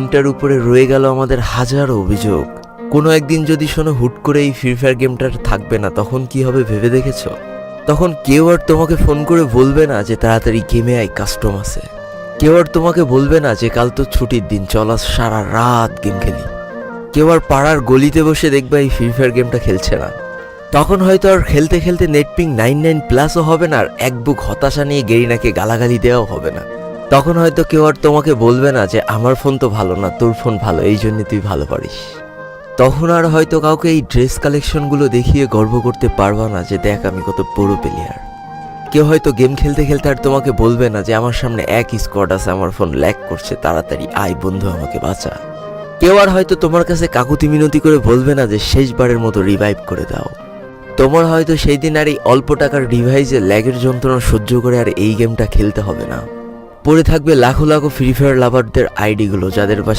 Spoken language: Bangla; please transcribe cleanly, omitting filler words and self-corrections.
গেমটার উপরে রয়ে গেল আমাদের হাজারো অভিযোগ। কোনো একদিন যদি শোনো হুট করে এই ফ্রি ফায়ার গেমটা থাকবে না, তখন কি হবে ভেবে দেখেছো? তখন কেউ আর তোমাকে ফোন করে বলবে না যে তাড়াতাড়ি গেমে আয়, কাস্টম আছে। কেউ আর তোমাকে বলবে না যে কাল তো ছুটির দিন, চল আজ সারা রাত গেম খেলি। কেউ আর পাড়ার গলিতে বসে দেখবে এই ফ্রি ফায়ার গেমটা খেলছে না। তখন হয়তো আর খেলতে খেলতে নেটপিং 99+ হবে না, আর এক বুক হতাশা নিয়ে গেরিনাকে গালাগালি দেওয়াও হবে না। তখন হয়তো কেউ আর তোমাকে বলবে না যে আমার ফোন তো ভালো না, তোর ফোন ভালো, এই জন্য তুই ভালো পারিস। তখন আর হয়তো কাউকে এই ড্রেস কালেকশনগুলো দেখিয়ে গর্ব করতে পারবা না যে দেখ আমি কত বড় প্লেয়ার। কেউ হয়তো গেম খেলতে খেলতে আর তোমাকে বলবে না যে আমার সামনে এক স্কোয়াড আছে, আমার ফোন ল্যাগ করছে, তাড়াতাড়ি আয় বন্ধু আমাকে বাঁচা। কেউ আর হয়তো তোমার কাছে কাকুতি মিনতি করে বলবে না যে শেষবারের মতো রিভাইভ করে দাও। তোমার হয়তো সেই দিন আর এই অল্প টাকার ডিভাইসে ল্যাগের যন্ত্রণা সহ্য করে আর এই গেমটা খেলতে হবে না। পড়ে থাকবে লাখো লাখো ফ্রি ফায়ার লাভারদের আইডিগুলো, যাদের পাশে